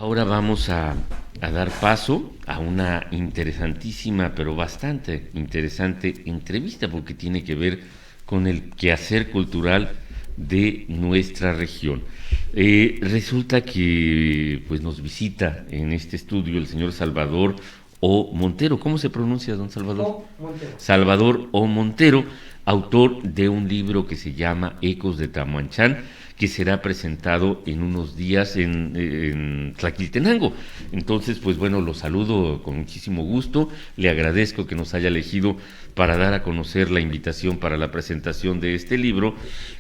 Ahora vamos a dar paso a una interesantísima, pero bastante interesante entrevista porque tiene que ver con el quehacer cultural de nuestra región. Resulta que pues nos visita en este estudio el señor Salvador O. Montero. ¿Cómo se pronuncia, don Salvador? O. Montero. Salvador O. Montero, autor de un libro que se llama Ecos de Tamuanchán, que será presentado en unos días en Tlaquiltenango. Entonces, pues bueno, lo saludo con muchísimo gusto, le agradezco que nos haya elegido para dar a conocer la invitación para la presentación de este libro,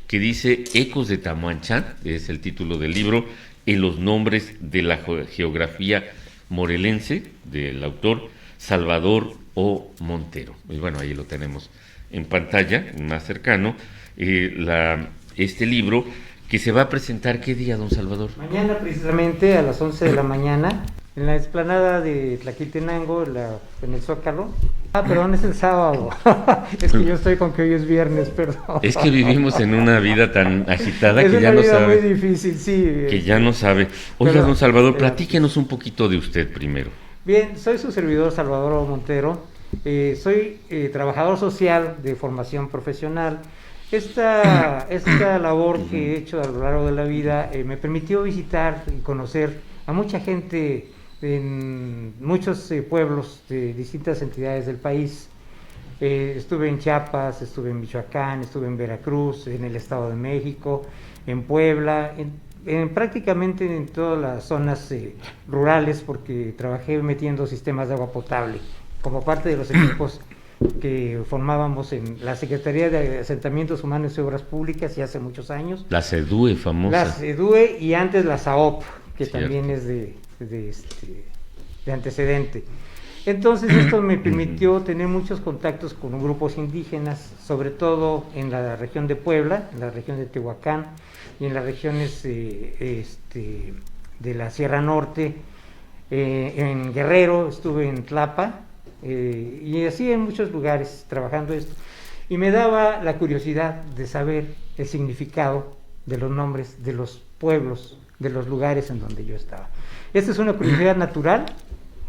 que dice Ecos de Tamuanchán, es el título del libro, en los nombres de la geografía morelense, del autor Salvador O. Montero. Pues bueno, ahí lo tenemos en pantalla, más cercano, este libro, que se va a presentar, ¿qué día, don Salvador? Mañana precisamente a las 11 de la mañana en la explanada de Tlaquiltenango, en el Zócalo. Perdón, es el sábado. Es que yo estoy con que hoy es viernes, perdón. Es que vivimos en una vida tan agitada es que ya no sabe. Es muy difícil, sí. Que ya no sabe. Oiga, don Salvador, platíquenos un poquito de usted primero. Bien, soy su servidor Salvador O. Montero. Soy trabajador social de formación profesional. Esta labor que he hecho a lo largo de la vida me permitió visitar y conocer a mucha gente en muchos pueblos de distintas entidades del país. Estuve en Chiapas, estuve en Michoacán, estuve en Veracruz, en el Estado de México, en Puebla, prácticamente en todas las zonas rurales, porque trabajé metiendo sistemas de agua potable como parte de los equipos que formábamos en la Secretaría de Asentamientos Humanos y Obras Públicas ya hace muchos años. La SEDUE famosa. La SEDUE y antes la SAOP, que Cierto. También es de antecedente. Entonces esto me permitió tener muchos contactos con grupos indígenas, sobre todo en la región de Puebla, en la región de Tehuacán y en las regiones de la Sierra Norte. En Guerrero estuve en Tlapa, y así en muchos lugares trabajando esto, y me daba la curiosidad de saber el significado de los nombres de los pueblos, de los lugares en donde yo estaba. Esta es una curiosidad natural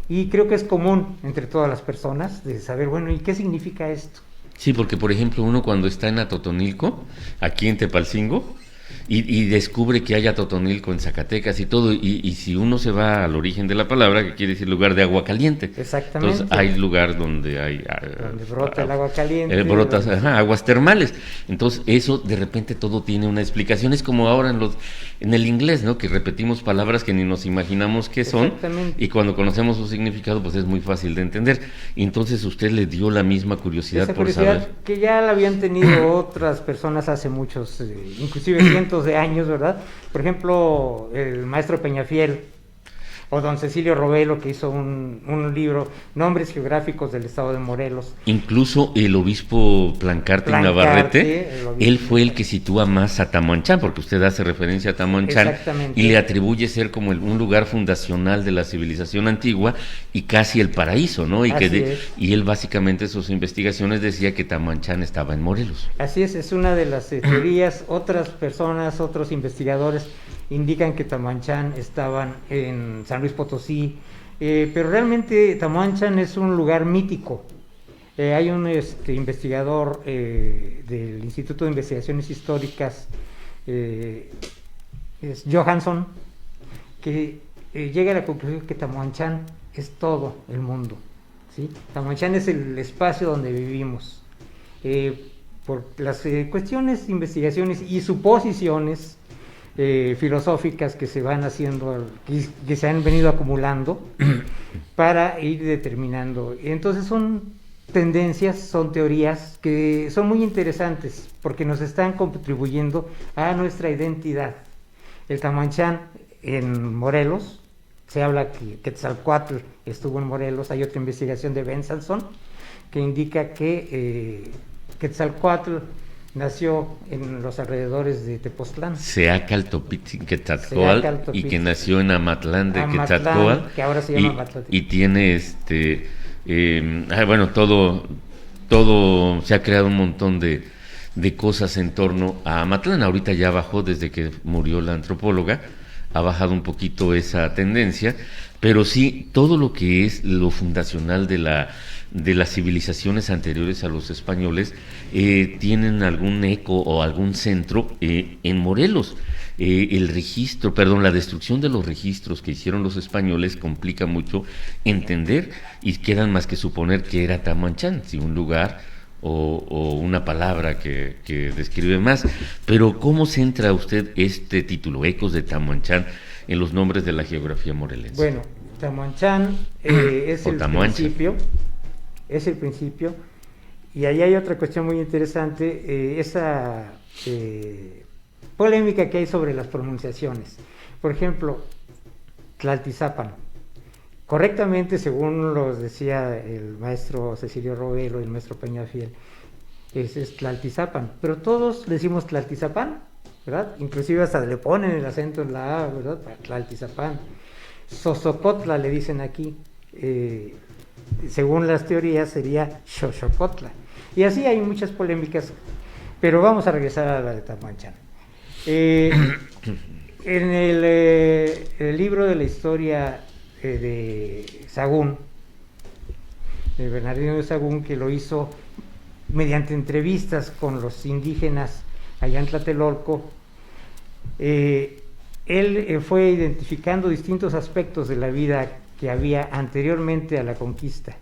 y creo que es común entre todas las personas de saber, bueno, ¿y qué significa esto? Sí, porque por ejemplo uno cuando está en Atotonilco, aquí en Tepalcingo, y descubre que hay Atotonilco en Zacatecas y todo, y si uno se va al origen de la palabra, que quiere decir lugar de agua caliente. Exactamente. Entonces hay lugar donde hay... donde brota el agua caliente. Brotas, aguas termales. Entonces eso de repente todo tiene una explicación. Es como ahora en el inglés, ¿no? Que repetimos palabras que ni nos imaginamos qué son. Y cuando conocemos su significado, pues es muy fácil de entender. Y entonces usted le dio la misma curiosidad Esa por curiosidad saber. Que ya la habían tenido otras personas hace muchos, inclusive cientos de años, ¿verdad? Por ejemplo, el maestro Peñafiel o don Cecilio Robelo, que hizo un libro, Nombres Geográficos del Estado de Morelos. Incluso el obispo Plancarte y Navarrete, él fue el que sitúa más a Tamuanchán, porque usted hace referencia a Tamuanchán y le atribuye ser como un lugar fundacional de la civilización antigua y casi el paraíso, ¿no? Y él básicamente sus investigaciones decía que Tamuanchán estaba en Morelos. Así es una de las teorías. Otras personas, otros investigadores indican que Tamuanchán estaban en San Luis Potosí, pero realmente Tamuanchán es un lugar mítico. Hay un investigador del Instituto de Investigaciones Históricas, es Johansson, que llega a la conclusión que Tamuanchán es todo el mundo, ¿sí? Tamuanchán es el espacio donde vivimos. Por las cuestiones, investigaciones y suposiciones filosóficas que se van haciendo, que se han venido acumulando para ir determinando. Entonces son tendencias, son teorías que son muy interesantes porque nos están contribuyendo a nuestra identidad. El Tamuanchán en Morelos, se habla que Quetzalcóatl estuvo en Morelos. Hay otra investigación de Bensalson que indica que Quetzalcóatl nació en los alrededores de Tepoztlán. Seacaltopitzin Quetzalcóatl, y que nació en Amatlán de Quetzalcóatl, que ahora se llama Amatlán. Y tiene bueno, todo se ha creado un montón de cosas en torno a Amatlán. Ahorita ya bajó desde que murió la antropóloga ha bajado un poquito esa tendencia, pero sí todo lo que es lo fundacional de las civilizaciones anteriores a los españoles tienen algún eco o algún centro en Morelos. La destrucción de los registros que hicieron los españoles complica mucho entender y quedan más que suponer que era Tamuanchán, si un lugar o una palabra que describe más. Pero ¿cómo centra usted este título, Ecos de Tamuanchán, en los nombres de la geografía morelense? Bueno, Tamuanchán es el principio, y ahí hay otra cuestión muy interesante, esa polémica que hay sobre las pronunciaciones. Por ejemplo, Tlaltizapan. Correctamente, según los decía el maestro Cecilio Robelo y el maestro Peñafiel, es Tlaltizapan, pero todos decimos Tlaltizapán, ¿verdad? Inclusive hasta le ponen el acento en la A, ¿verdad? Para Tlaltizapán. Sosocotla le dicen aquí, según las teorías sería Xochocotla. Y así hay muchas polémicas, pero vamos a regresar a la de Tamuanchán. En el libro de la historia de Sagún, de Bernardino de Sagún, que lo hizo mediante entrevistas con los indígenas allá en Tlatelolco, él fue identificando distintos aspectos de la vida que había anteriormente a la conquista,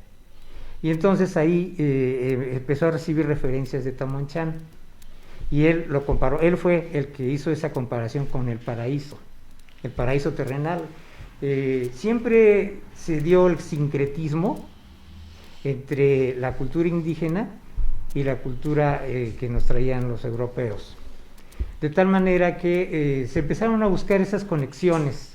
y entonces ahí empezó a recibir referencias de Tamuanchán, y él lo comparó. Él fue el que hizo esa comparación con el paraíso terrenal. Siempre se dio el sincretismo entre la cultura indígena y la cultura que nos traían los europeos, de tal manera que se empezaron a buscar esas conexiones.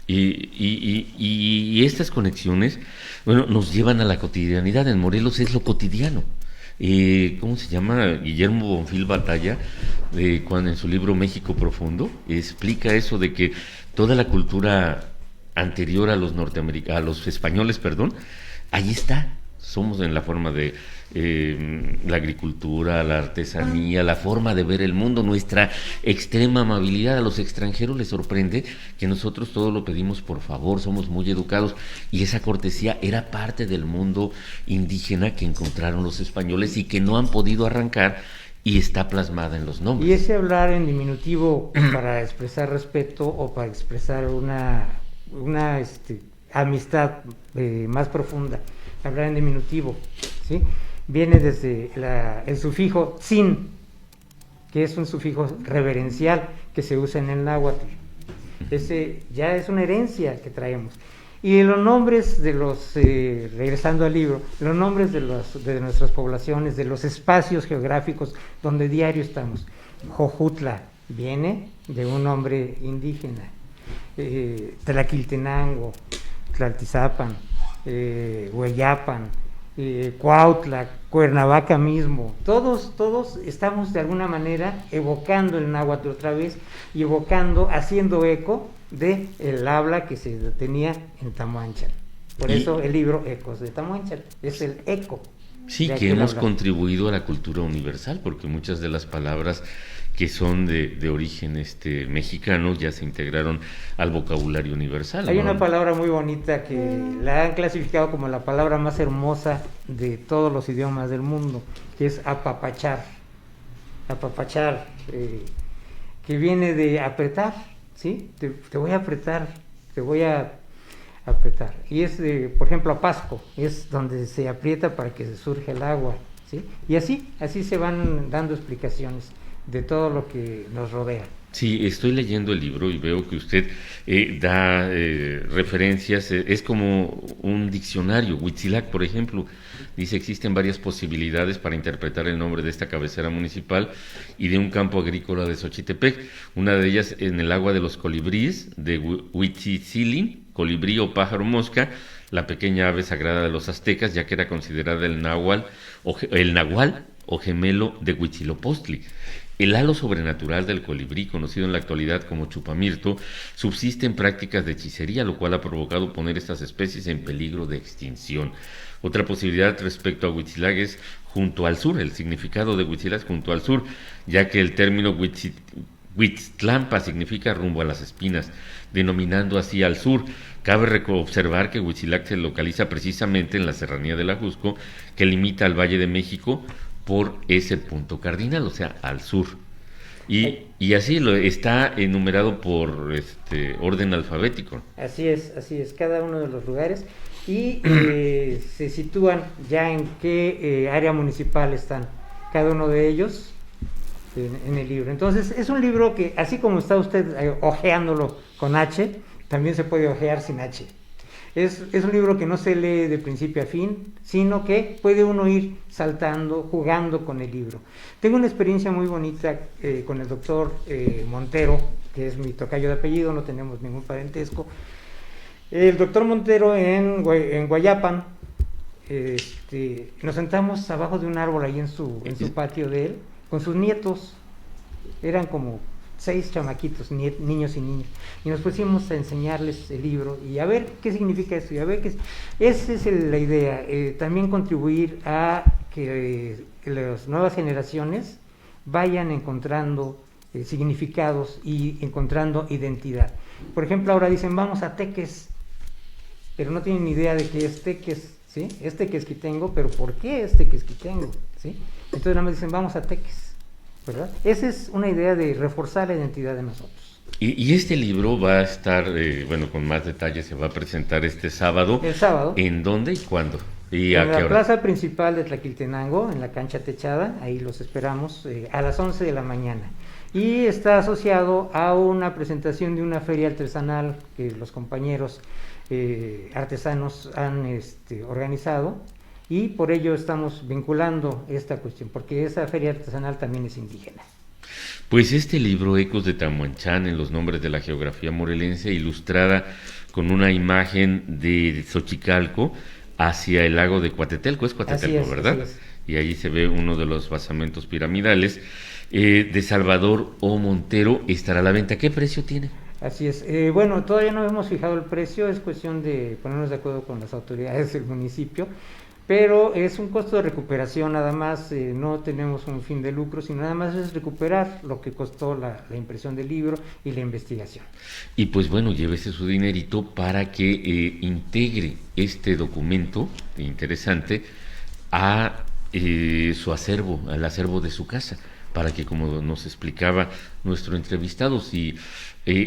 Y estas conexiones, bueno, nos llevan a la cotidianidad. En Morelos es lo cotidiano. ¿Cómo se llama? Guillermo Bonfil Batalla, cuando en su libro México Profundo, explica eso de que toda la cultura anterior a los españoles, ahí está. Somos en la forma de la agricultura, la artesanía, la forma de ver el mundo, nuestra extrema amabilidad. A los extranjeros les sorprende que nosotros todo lo pedimos por favor, somos muy educados, y esa cortesía era parte del mundo indígena que encontraron los españoles y que no han podido arrancar, y está plasmada en los nombres. Y ese hablar en diminutivo para expresar respeto o para expresar una amistad más profunda, hablar en diminutivo, ¿sí? Viene desde el sufijo tzin, que es un sufijo reverencial que se usa en el náhuatl. Ese ya es una herencia que traemos. Y los nombres de regresando al libro, los nombres de nuestras poblaciones, de los espacios geográficos donde diario estamos. Jojutla viene de un nombre indígena. Tlaquiltenango, Tlaltizapan, Hueyapan, Cuautla, Cuernavaca mismo, todos estamos de alguna manera evocando el náhuatl otra vez, y haciendo eco de el habla que se tenía en Tamuanchán. Por eso el libro Ecos de Tamuanchán es el eco. Sí, que hemos contribuido a la cultura universal, porque muchas de las palabras que son de origen mexicano ya se integraron al vocabulario universal. Hay una palabra muy bonita que la han clasificado como la palabra más hermosa de todos los idiomas del mundo, que es apapachar. Apapachar, que viene de apretar, ¿sí? Te voy a apretar, te voy a apretar. Y es, por ejemplo, apasco, es donde se aprieta para que se surja el agua, ¿sí? Y así se van dando explicaciones de todo lo que nos rodea. Sí, estoy leyendo el libro y veo que usted da referencias, es como un diccionario. Huitzilac, por ejemplo, dice: existen varias posibilidades para interpretar el nombre de esta cabecera municipal y de un campo agrícola de Xochitepec. Una de ellas en el agua de los colibríes, de Huitzitzilin, colibrí o pájaro mosca, la pequeña ave sagrada de los aztecas, ya que era considerada el nahual o gemelo de Huitzilopochtli. El halo sobrenatural del colibrí, conocido en la actualidad como chupamirto, subsiste en prácticas de hechicería, lo cual ha provocado poner estas especies en peligro de extinción. Otra posibilidad respecto a Huitzilac es junto al sur, el significado de Huitzilac junto al sur, ya que el término Huitztlampa significa rumbo a las espinas, denominando así al sur. Cabe observar que Huitzilac se localiza precisamente en la serranía del Ajusco, que limita al Valle de México por ese punto cardinal, o sea, al sur. Y así está enumerado por orden alfabético. Así es, cada uno de los lugares. Y se sitúan ya en qué área municipal están cada uno de ellos en el libro. Entonces, es un libro que, así como está usted hojeándolo con H, también se puede hojear sin H. Es un libro que no se lee de principio a fin, sino que puede uno ir saltando, jugando con el libro. Tengo una experiencia muy bonita con el doctor Montero, que es mi tocayo de apellido, no tenemos ningún parentesco. El doctor Montero en Guayapan, nos sentamos abajo de un árbol ahí en su patio de él, con sus nietos. Eran como 6 chamaquitos, niños y niñas, y nos pusimos a enseñarles el libro y a ver qué significa esto, y a ver qué es. Esa es la idea, también contribuir a que las nuevas generaciones vayan encontrando significados y encontrando identidad. Por ejemplo, ahora dicen vamos a Teques, pero no tienen ni idea de qué es Teques, ¿sí? Es Tequesquitengo, pero ¿por qué es Tequesquitengo? ¿Sí? Entonces nada más dicen vamos a Teques, ¿verdad? Esa es una idea de reforzar la identidad de nosotros. Y este libro va a estar, con más detalles, se va a presentar este sábado. El sábado. ¿En dónde y cuándo? ¿Y en a qué la hora? plaza principal de Tlaquiltenango, en la cancha techada, ahí los esperamos a las 11 de la mañana. Y está asociado a una presentación de una feria artesanal que los compañeros artesanos han organizado, y por ello estamos vinculando esta cuestión, porque esa feria artesanal también es indígena. Pues este libro, Ecos de Tamuanchán, en los nombres de la geografía morelense, ilustrada con una imagen de Xochicalco hacia el lago de Cuatetelco, es Cuatetelco, ¿verdad? Así es. Y ahí se ve uno de los basamentos piramidales, de Salvador O. Montero, estará a la venta. ¿Qué precio tiene? Así es. Todavía no hemos fijado el precio, es cuestión de ponernos de acuerdo con las autoridades del municipio, pero es un costo de recuperación nada más, no tenemos un fin de lucro, sino nada más es recuperar lo que costó la impresión del libro y la investigación. Y pues bueno, llévese su dinerito para que integre este documento interesante a su acervo, al acervo de su casa, para que, como nos explicaba nuestro entrevistado, si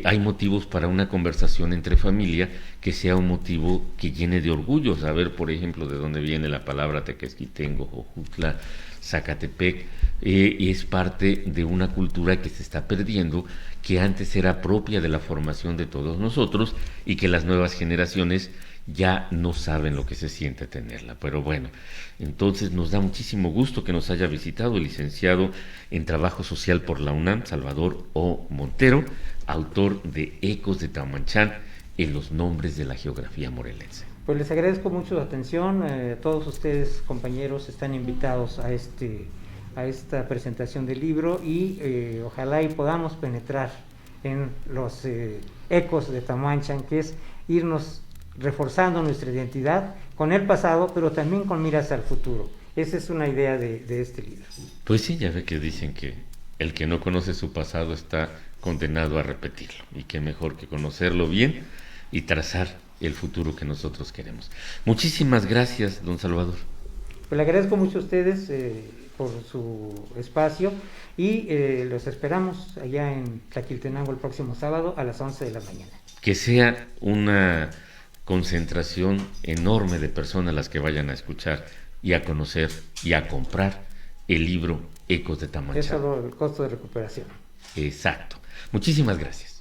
hay motivos para una conversación entre familia, que sea un motivo que llene de orgullo, saber, por ejemplo, de dónde viene la palabra Tequesquitengo, Jojutla, Zacatepec, es parte de una cultura que se está perdiendo, que antes era propia de la formación de todos nosotros y que las nuevas generaciones ya no saben lo que se siente tenerla. Pero bueno, entonces nos da muchísimo gusto que nos haya visitado el licenciado en Trabajo Social por la UNAM, Salvador O. Montero, autor de Ecos de Tamuanchán, en los nombres de la geografía morelense. Pues les agradezco mucho su atención, todos ustedes, compañeros, están invitados a esta presentación del libro, y ojalá y podamos penetrar en los ecos de Tamuanchán, que es irnos reforzando nuestra identidad con el pasado, pero también con miras al futuro. Esa es una idea de este libro. Pues sí, ya ve que dicen que el que no conoce su pasado está condenado a repetirlo, y qué mejor que conocerlo bien y trazar el futuro que nosotros queremos. Muchísimas gracias, don Salvador. Pues le agradezco mucho a ustedes por su espacio, y los esperamos allá en Tlaquiltenango el próximo sábado a las 11 de la mañana. Que sea una concentración enorme de personas las que vayan a escuchar y a conocer y a comprar el libro Ecos de Tamuanchán. Es solo el costo de recuperación. Exacto. Muchísimas gracias.